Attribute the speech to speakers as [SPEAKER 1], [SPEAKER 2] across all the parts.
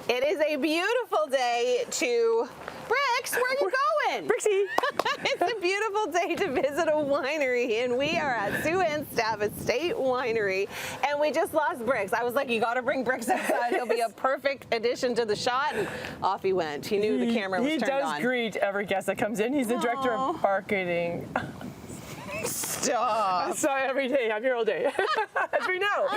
[SPEAKER 1] It is a beautiful day to... Bricks, where are you going?
[SPEAKER 2] Brixie!
[SPEAKER 1] It's a beautiful day to visit a winery, and we are at Sue-Ann Staff Estate Winery, and we just lost Bricks. I was like, you gotta bring Bricks outside. He'll be a perfect addition to the shot, and off he went. He knew the camera was turned on.
[SPEAKER 2] He does greet every guest that comes in. He's the director of marketing.
[SPEAKER 1] Stop.
[SPEAKER 2] So every day, I'm here all day, as we know.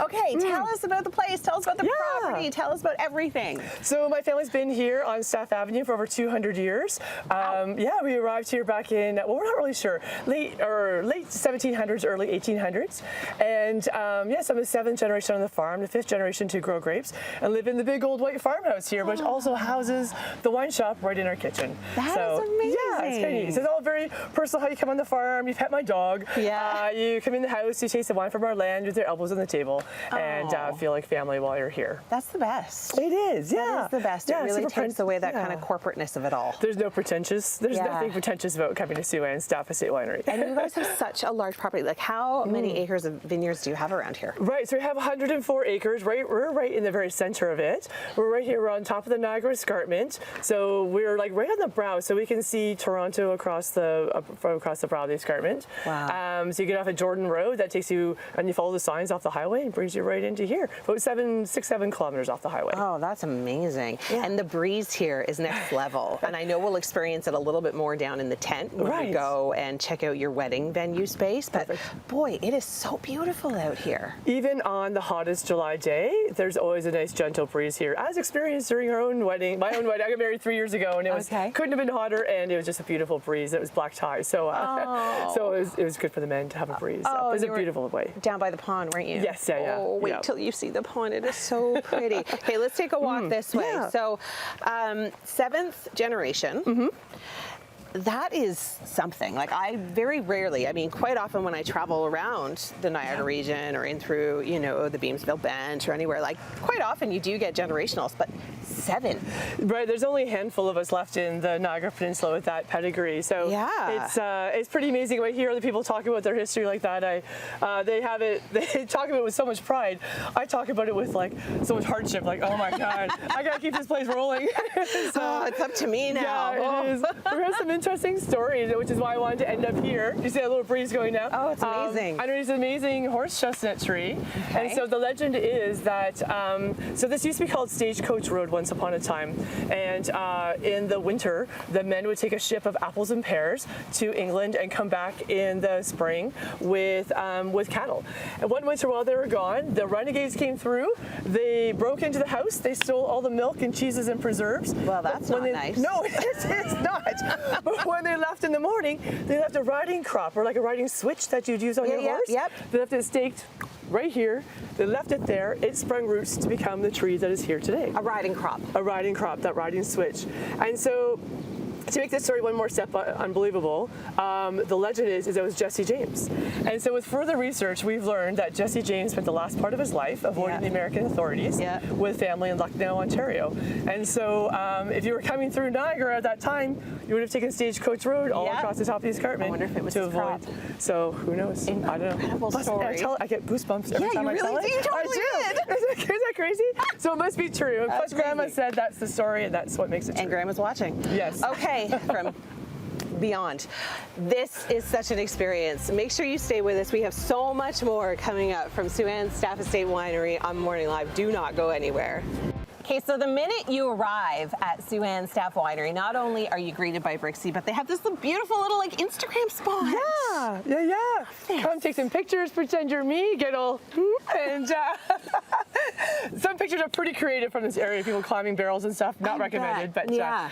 [SPEAKER 1] Okay, tell us about the place, tell us about the property, tell us about everything.
[SPEAKER 2] So my family's been here on Staff Avenue for over 200 years.
[SPEAKER 1] Wow.
[SPEAKER 2] Yeah, we arrived here back in, well, we're not really sure, late 1700s, early 1800s. And yes, I'm the 7th generation on the farm, the 5th generation to grow grapes, and live in the big old white farmhouse here, which also houses the wine shop right in our kitchen.
[SPEAKER 1] That is amazing.
[SPEAKER 2] Yeah, it's kind of neat. So it's all very personal how you come on the farm, you pet my dog, you come in the house, you taste the wine from our land with your elbows on the table, and feel like family while you're here.
[SPEAKER 1] That's the best.
[SPEAKER 2] It is, yeah.
[SPEAKER 1] That is the best. It really takes away that kind of corporateness of it all.
[SPEAKER 2] There's no pretentious. There's nothing pretentious about coming to Sue-Ann Staff Estate Winery.
[SPEAKER 1] And you guys have such a large property. Like, how many acres of vineyards do you have around here?
[SPEAKER 2] Right, so we have 104 acres. We're right in the very center of it. We're right here. We're on top of the Niagara Escarpment. So we're like right on the brow, so we can see Toronto across the brow of the escarpment.
[SPEAKER 1] Wow.
[SPEAKER 2] So you get off at Jordan Road. That takes you, and you follow the signs off the highway and brings you right into here. About 7 kilometers off the highway.
[SPEAKER 1] Oh, that's amazing. Yeah. And the breeze here is next level. And I know we'll experience it a little bit more down in the tent when we go and check out your wedding venue space. But boy, it is so beautiful out here.
[SPEAKER 2] Even on the hottest July day, there's always a nice gentle breeze here, as experienced during our own wedding. My own wedding. I got married 3 years ago, and it was couldn't have been hotter, and it was just a beautiful breeze. It was black tie, so so it was good for the men to have a breeze. It was a beautiful way.
[SPEAKER 1] Down by the pond, weren't you?
[SPEAKER 2] Yes, yeah.
[SPEAKER 1] Oh, wait till you see the pond. It is so pretty. Okay, let's take a walk this way.
[SPEAKER 2] Yeah.
[SPEAKER 1] So, 7th generation. That is something. Like, I very rarely, I mean, quite often when I travel around the Niagara region or in through, you know, the Beamsville Bench or anywhere, like, quite often you do get generationals, but 7.
[SPEAKER 2] Right, there's only a handful of us left in the Niagara Peninsula with that pedigree. So it's pretty amazing when I hear other people talk about their history like that. They talk about it with so much pride. I talk about it with like so much hardship, like, oh my God, I gotta keep this place rolling.
[SPEAKER 1] So it's up to me now.
[SPEAKER 2] Yeah, it is. We have some interesting stories, which is why I wanted to end up here. You see that little breeze going now?
[SPEAKER 1] Oh, it's amazing.
[SPEAKER 2] Underneath this amazing horse chestnut tree. And so the legend is that, so this used to be called Stagecoach Road once upon a time. And in the winter, the men would take a ship of apples and pears to England and come back in the spring with cattle. And one winter while they were gone, the renegades came through. They broke into the house. They stole all the milk and cheeses and preserves.
[SPEAKER 1] Well, that's not nice.
[SPEAKER 2] No, it's not. But when they left in the morning, they left a riding crop, or like a riding switch that you'd use on your horse. They left it staked right here. They left it there. It sprung roots to become the tree that is here today.
[SPEAKER 1] A riding crop.
[SPEAKER 2] A riding crop, that riding switch. And so, to make this story one more step unbelievable, the legend is it was Jesse James. And so with further research, we've learned that Jesse James spent the last part of his life avoiding the American authorities with family in Lucknow, Ontario. And so if you were coming through Niagara at that time, you would have taken Stagecoach Road all across the top of the escarpment.
[SPEAKER 1] I wonder if it was
[SPEAKER 2] to avoid. So who knows? I don't know.
[SPEAKER 1] Incredible story.
[SPEAKER 2] I get goosebumps every time I tell it.
[SPEAKER 1] You totally did.
[SPEAKER 2] Isn't that crazy? So it must be true. Plus Grandma said that's the story, and that's what makes it true.
[SPEAKER 1] And Grandma's watching.
[SPEAKER 2] Yes.
[SPEAKER 1] Okay, from beyond. This is such an experience. Make sure you stay with us. We have so much more coming up from Sue-Ann Staff Estate Winery on Morning Live. Do not go anywhere. Okay, so the minute you arrive at Sue-Ann Staff Winery, not only are you greeted by Brixie, but they have this beautiful little like Instagram spot.
[SPEAKER 2] Yeah. Come take some pictures, pretend you're me, get all, and some pictures are pretty creative from this area. People climbing barrels and stuff. Not recommended, but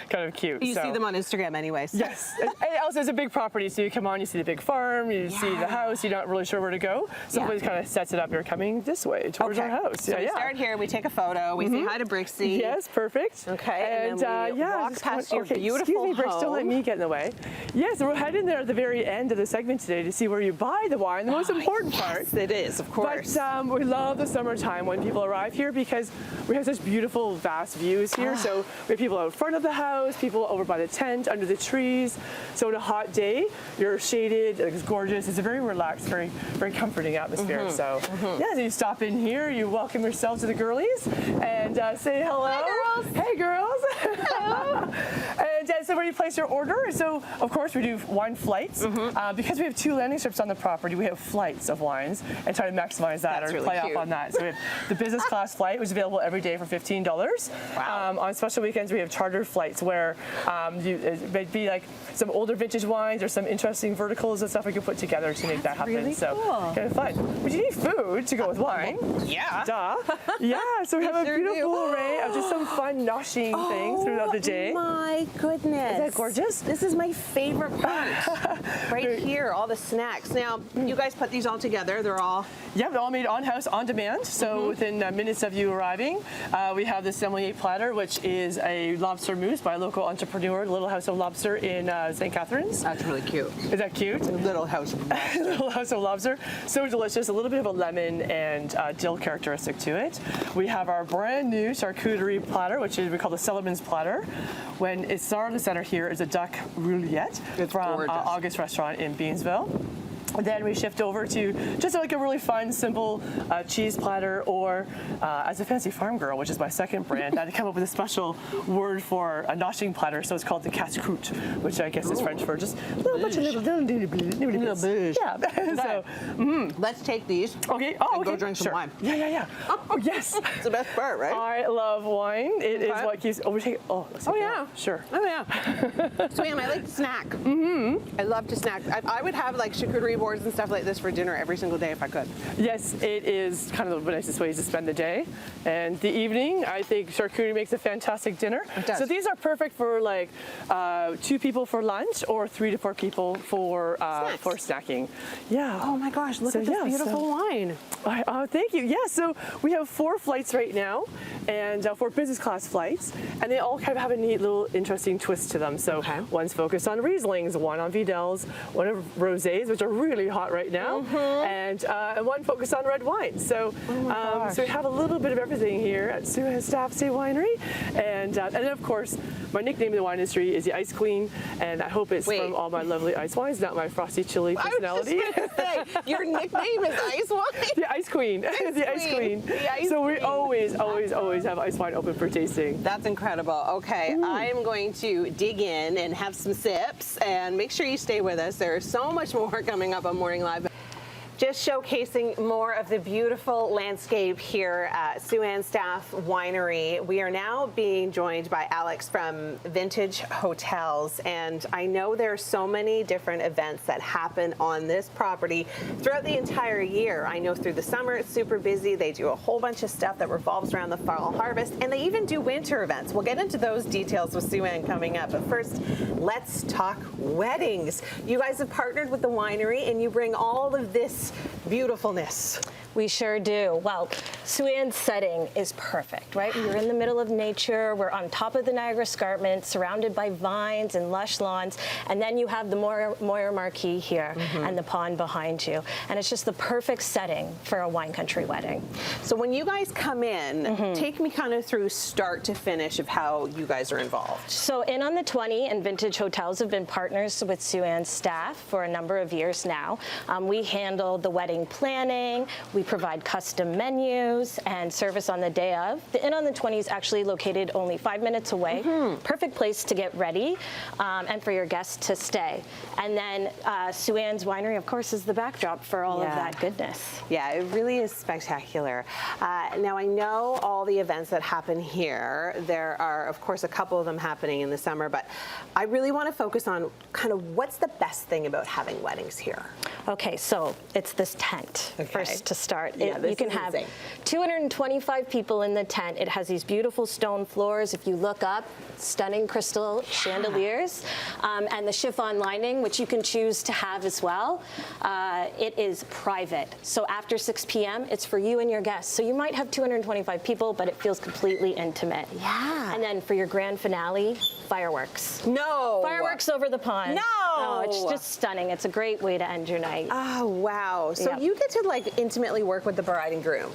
[SPEAKER 2] kind of cute.
[SPEAKER 1] You see them on Instagram anyways.
[SPEAKER 2] Yes. And also, it's a big property, so you come on, you see the big farm, you see the house. You're not really sure where to go. Somebody kind of sets it up. You're coming this way towards our house.
[SPEAKER 1] So we start here. We take a photo. We say hi to Brixie.
[SPEAKER 2] Yes, perfect.
[SPEAKER 1] Okay, and then we walk past your beautiful
[SPEAKER 2] excuse me, Brix,
[SPEAKER 1] home.
[SPEAKER 2] don't let me get in the way. Yes, we're heading there at the very end of the segment today to see where you buy the wine, the most important part.
[SPEAKER 1] Yes, it is, of course.
[SPEAKER 2] But we love the summertime when people arrive here because because we have such beautiful, vast views here. So we have people out front of the house, people over by the tent, under the trees. So on a hot day, you're shaded, it's gorgeous. It's a very relaxed, very, very comforting atmosphere. So yeah, so you stop in here, you welcome yourself to the girlies and say hello.
[SPEAKER 1] Hi, girls.
[SPEAKER 2] Hey, girls. Hello. And so where you place your order. So of course we do wine flights. Because we have 2 landing strips on the property, we have flights of wines and try to maximize that.
[SPEAKER 1] That's
[SPEAKER 2] or
[SPEAKER 1] really
[SPEAKER 2] play
[SPEAKER 1] cute.
[SPEAKER 2] off on that. So we have the business class flight, which is available every day for $15.
[SPEAKER 1] Wow.
[SPEAKER 2] On special weekends, we have chartered flights where it may be like some older vintage wines or some interesting verticals and stuff we can put together to make that happen.
[SPEAKER 1] really
[SPEAKER 2] so
[SPEAKER 1] cool.
[SPEAKER 2] kind of fun. But you need food to go with wine.
[SPEAKER 1] Yeah.
[SPEAKER 2] Duh. Yeah. So we have a
[SPEAKER 1] sure do.
[SPEAKER 2] beautiful array of just some fun noshing things throughout the day.
[SPEAKER 1] My goodness.
[SPEAKER 2] Isn't that gorgeous?
[SPEAKER 1] This is my favorite part. Right here, all the snacks. Now, you guys put these all together. They're all...
[SPEAKER 2] Yeah, they're all made on house, on demand. So within minutes of you arriving, we have the sommelier platter, which is a lobster mousse by a local entrepreneur, Little House of Lobster in St. Catharines.
[SPEAKER 1] That's really cute.
[SPEAKER 2] Is that cute?
[SPEAKER 1] Little house.
[SPEAKER 2] Little House of Lobster. So delicious. A little bit of a lemon and dill characteristic to it. We have our brand new charcuterie platter, which is we call the Cellarman's platter. When it's star in the center here is a duck roulette from
[SPEAKER 1] gorgeous.
[SPEAKER 2] August Restaurant in Beansville. Then we shift over to just like a really fun, simple cheese platter, or as a fancy farm girl, which is my second brand, I had to come up with a special word for a noshing platter, so it's called the casse-croûte, which I guess is French for just a little bunch of little bits. Yeah. So,
[SPEAKER 1] Let's take these.
[SPEAKER 2] okay.
[SPEAKER 1] And go drink some
[SPEAKER 2] sure.
[SPEAKER 1] wine.
[SPEAKER 2] Yeah. Oh, yes.
[SPEAKER 1] It's the best part, right?
[SPEAKER 2] I love wine. It is
[SPEAKER 1] Okay.
[SPEAKER 2] what keeps. Oh, we take. Oh, let's take it
[SPEAKER 1] yeah.
[SPEAKER 2] out. Sure.
[SPEAKER 1] Oh, yeah. Sue-Ann, I like to snack. I love to snack. I would have like charcuterie boards and stuff like this for dinner every single day if I could.
[SPEAKER 2] Yes, it is kind of the nicest ways to spend the day. And the evening, I think charcuterie makes a fantastic dinner.
[SPEAKER 1] It does.
[SPEAKER 2] So these are perfect for like 2 people for lunch or 3 to 4 people for snacking. Yeah.
[SPEAKER 1] Oh my gosh, look
[SPEAKER 2] So,
[SPEAKER 1] at this
[SPEAKER 2] yeah,
[SPEAKER 1] beautiful wine.
[SPEAKER 2] Thank you. Yeah, so we have 4 flights right now, and 4 business class flights, and they all kind of have a neat little interesting twist to them. So
[SPEAKER 1] Okay.
[SPEAKER 2] one's focused on Rieslings, one on Vidals, one of Rosés, which are really hot right now, and one focused on red wine. So, so we have a little bit of everything here at Sue-Ann Staff Estate Winery, and then of course my nickname in the wine industry is the Ice Queen, and I hope it's from all my lovely ice wines, not my frosty chili personality.
[SPEAKER 1] I was just gonna say, your nickname is Ice Wine?
[SPEAKER 2] The Ice Queen. The Ice Queen.
[SPEAKER 1] The Ice
[SPEAKER 2] So we
[SPEAKER 1] Queen.
[SPEAKER 2] always have ice wine open for tasting.
[SPEAKER 1] That's incredible. Okay, I'm going to dig in and have some sips, and make sure you stay with us. There's so much more coming up on Morning Live. Just showcasing more of the beautiful landscape here at Sue-Ann Staff Winery. We are now being joined by Alex from Vintage Hotels, and I know there are so many different events that happen on this property throughout the entire year. I know through the summer it's super busy. They do a whole bunch of stuff that revolves around the fall harvest, and they even do winter events. We'll get into those details with Sue-Ann coming up, but first, let's talk weddings. You guys have partnered with the winery, and you bring all of this beautifulness.
[SPEAKER 3] We sure do. Well, Sue-Ann's setting is perfect, right? We're in the middle of nature. We're on top of the Niagara Escarpment, surrounded by vines and lush lawns. And then you have the Moyer Marquee here and the pond behind you. And it's just the perfect setting for a wine country wedding.
[SPEAKER 1] So when you guys come in, take me kind of through start to finish of how you guys are involved.
[SPEAKER 3] So In on the 20 and Vintage Hotels have been partners with Sue-Ann's staff for a number of years now. We handle the wedding planning. We provide custom menus and service on the day of. The Inn on the 20 is actually located only 5 minutes away. Perfect place to get ready and for your guests to stay. And then Sue-Ann's Winery, of course, is the backdrop for all of that goodness.
[SPEAKER 1] Yeah, it really is spectacular. Now, I know all the events that happen here. There are, of course, a couple of them happening in the summer, but I really want to focus on kind of what's the best thing about having weddings here.
[SPEAKER 3] Okay, so it's this tent first to start.
[SPEAKER 1] Yeah, this
[SPEAKER 3] you can
[SPEAKER 1] is
[SPEAKER 3] have
[SPEAKER 1] insane.
[SPEAKER 3] 225 people in the tent. It has these beautiful stone floors. If you look up, stunning crystal chandeliers, and the chiffon lining, which you can choose to have as well. It is private. So after 6 p.m., it's for you and your guests. So you might have 225 people, but it feels completely intimate.
[SPEAKER 1] Yeah.
[SPEAKER 3] And then for your grand finale, fireworks.
[SPEAKER 1] No.
[SPEAKER 3] Fireworks over the pond.
[SPEAKER 1] No.
[SPEAKER 3] Oh, it's just stunning. It's a great way to end your night.
[SPEAKER 1] Oh, wow. So
[SPEAKER 3] Yep.
[SPEAKER 1] you get to like intimately work with the bride and groom.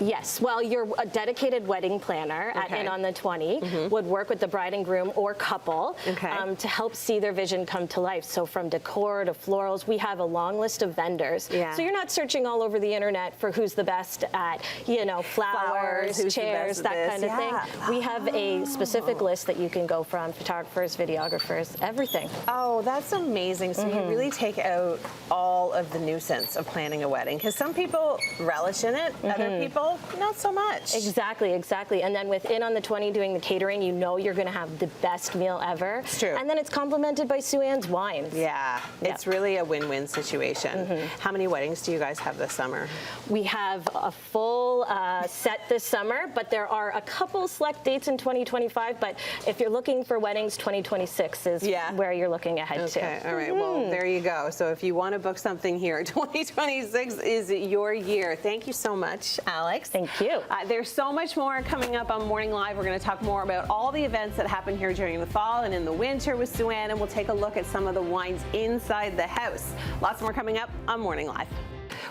[SPEAKER 3] Yes, well, your dedicated wedding planner at
[SPEAKER 1] Okay.
[SPEAKER 3] In on the 20 would work with the bride and groom or couple to help see their vision come to life. So from decor to florals, we have a long list of vendors.
[SPEAKER 1] Yeah.
[SPEAKER 3] So you're not searching all over the internet for who's the best at, you know, flowers,
[SPEAKER 1] who's the
[SPEAKER 3] chairs,
[SPEAKER 1] best at
[SPEAKER 3] that
[SPEAKER 1] this.
[SPEAKER 3] kind of
[SPEAKER 1] Yeah.
[SPEAKER 3] thing. We have a specific list that you can go from, photographers, videographers, everything.
[SPEAKER 1] Oh, that's amazing. So you really take out all of the nuisance of planning a wedding, because some people relish in it, other people not so much.
[SPEAKER 3] Exactly, exactly. And then with In on the 20 doing the catering, you know you're going to have the best meal ever.
[SPEAKER 1] It's true.
[SPEAKER 3] And then it's complemented by Sue-Ann's wines.
[SPEAKER 1] Yeah, it's really a win-win situation. How many weddings do you guys have this summer?
[SPEAKER 3] We have a full set this summer, but there are a couple select dates in 2025. But if you're looking for weddings, 2026 is where you're looking ahead to.
[SPEAKER 1] Okay, all right, well, there you go. So if you want to book something here, 2026 is your year. Thank you so much, Alex.
[SPEAKER 3] Thank you.
[SPEAKER 1] There's so much more coming up on Morning Live. We're going to talk more about all the events that happen here during the fall and in the winter with Sue-Ann, and we'll take a look at some of the wines inside the house. Lots more coming up on Morning Live.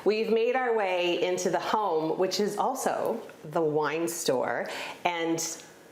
[SPEAKER 1] We've made our way into the home, which is also the wine store, and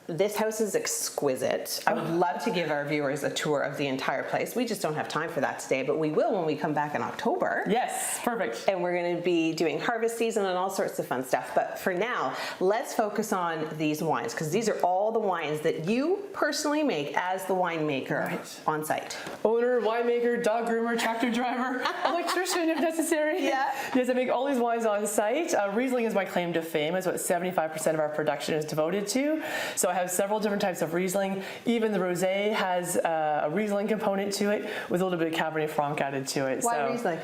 [SPEAKER 1] this house is exquisite. I would love to give our viewers a tour of the entire place. We just don't have time for that today, but we will when we come back in October.
[SPEAKER 2] Yes, perfect.
[SPEAKER 1] And we're going to be doing harvest season and all sorts of fun stuff. But for now, let's focus on these wines, because these are all the wines that you personally make as the winemaker on site.
[SPEAKER 2] Owner, winemaker, dog groomer, tractor driver, electrician if necessary.
[SPEAKER 1] Yeah.
[SPEAKER 2] Yes, I make all these wines on site. Riesling is my claim to fame. It's what 75% of our production is devoted to. So I have several different types of Riesling. Even the rosé has a Riesling component to it with a little bit of Cabernet Franc added to it.
[SPEAKER 1] Why
[SPEAKER 2] so,
[SPEAKER 1] Riesling?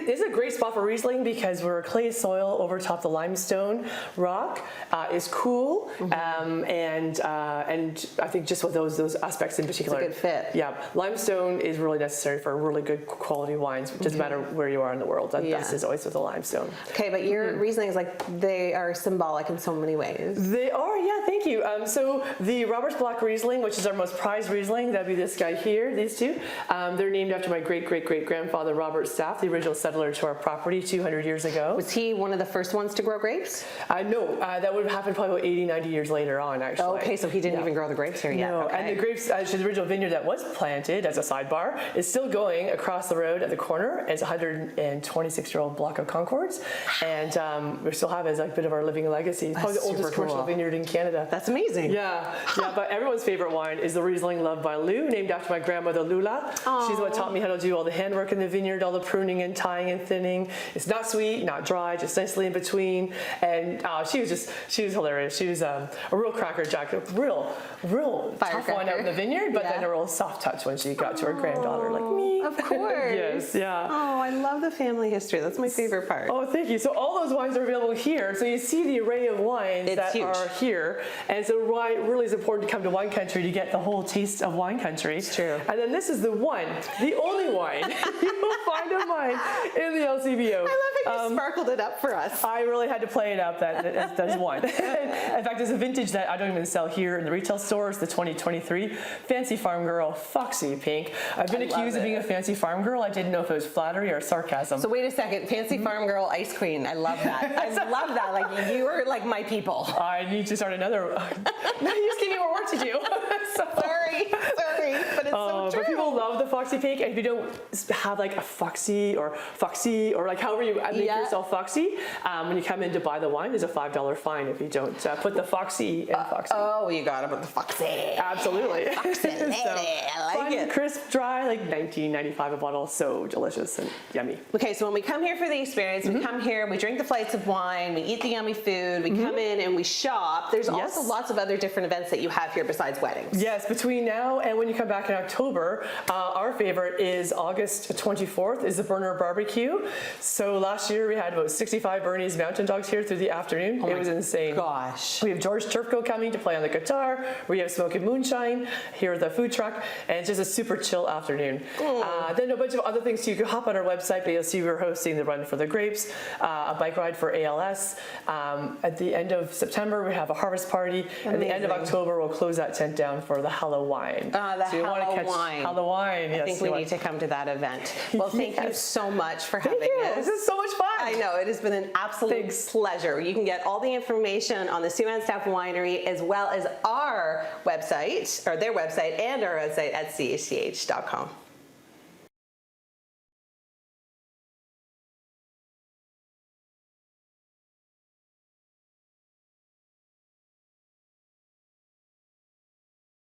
[SPEAKER 2] It's a great spot for Riesling because we're a clay soil over top the limestone rock. Is cool, and I think just with those aspects in particular.
[SPEAKER 1] It's a good fit.
[SPEAKER 2] Yeah, limestone is really necessary for really good quality wines. It doesn't matter where you are in the world. The best is always with the limestone.
[SPEAKER 1] Okay, but your Riesling is like, they are symbolic in so many ways.
[SPEAKER 2] They are, yeah, thank you. So the Roberts Block Riesling, which is our most prized Riesling, that'd be this guy here, these two. They're named after my great-great-great-grandfather, Robert Staff, the original settler to our property 200 years ago.
[SPEAKER 1] Was he one of the first ones to grow grapes?
[SPEAKER 2] No, that would have happened probably about 80, 90 years later on, actually.
[SPEAKER 1] Oh, okay, so he didn't even grow the grapes here yet.
[SPEAKER 2] No,
[SPEAKER 1] Okay.
[SPEAKER 2] and the grapes, actually the original vineyard that was planted as a sidebar is still going across the road at the corner. It's a 126-year-old block of Concords, and we still have it as a bit of our living legacy. It's probably the oldest commercial vineyard in Canada.
[SPEAKER 1] That's amazing.
[SPEAKER 2] Yeah, but everyone's favorite wine is the Riesling loved by Lou, named after my grandmother Lula.
[SPEAKER 1] Aww.
[SPEAKER 2] She's what taught me how to do all the handwork in the vineyard, all the pruning and tying and thinning. It's not sweet, not dry, just nicely in between. And she was hilarious. She was a real cracker jack, a real tough one out in the vineyard, but then a real soft touch when she got to her granddaughter, like me.
[SPEAKER 1] Of course.
[SPEAKER 2] Yes, yeah.
[SPEAKER 1] Oh, I love the family history. That's my favorite part.
[SPEAKER 2] Oh, thank you. So all those wines are available here. So you see the array of wines that
[SPEAKER 1] huge.
[SPEAKER 2] are here. And so why it really is important to come to wine country to get the whole taste of wine country. It's
[SPEAKER 1] true.
[SPEAKER 2] And then this is the only wine you will find of mine in the LCBO.
[SPEAKER 1] I love how you sparkled it up for us.
[SPEAKER 2] I really had to play it up. That is one. In fact, there's a vintage that I don't even sell here in the retail stores, the 2023 Fancy Farm Girl Foxy Pink. I've been accused of being a fancy farm girl. I didn't know if it was flattery or sarcasm.
[SPEAKER 1] So wait a second, Fancy Farm Girl Ice Queen. I love that. I love that. Like, you are like my people.
[SPEAKER 2] I need to start another. No, you just gave me more work to do.
[SPEAKER 1] Sorry, but it's so true.
[SPEAKER 2] But people love the Foxy Pink, and if you don't have like a Foxy or like however you make yourself Foxy, when you come in to buy the wine, there's a $5 fine if you don't put the Foxy in Foxy.
[SPEAKER 1] Oh, you got it with the Foxy.
[SPEAKER 2] Absolutely.
[SPEAKER 1] Foxy lady, I like it.
[SPEAKER 2] Crisp, dry, like $19.95 a bottle, so delicious and yummy.
[SPEAKER 1] Okay, so when we come here for the experience, we come here, we drink the flights of wine, we eat the yummy food, we come in and we shop. There's also lots of other different events that you have here besides weddings.
[SPEAKER 2] Yes, between now and when you come back in October, our favorite is August 24th is the Burner Barbecue. So last year we had about 65 Bernese Mountain Dogs here through the afternoon. It was insane.
[SPEAKER 1] Gosh.
[SPEAKER 2] We have George Turfco coming to play on the guitar. We have Smoke and Moonshine here at the food truck, and it's just a super chill afternoon. Then a bunch of other things too. You can hop on our website, but you'll see we're hosting the Run for the Grapes, a bike ride for ALS. At the end of September, we have a harvest party, At the end of October, we'll close that tent down for the Halloween.
[SPEAKER 1] The
[SPEAKER 2] so you want to catch
[SPEAKER 1] Halloween.
[SPEAKER 2] Halloween. Yes,
[SPEAKER 1] I think we need to come to that event. Well, thank you so much for having us.
[SPEAKER 2] This is so much fun.
[SPEAKER 1] I know, it has been an absolute pleasure. You can get all the information on the Sue-Ann Staff Winery as well as our website, or their website and our website at ch.com.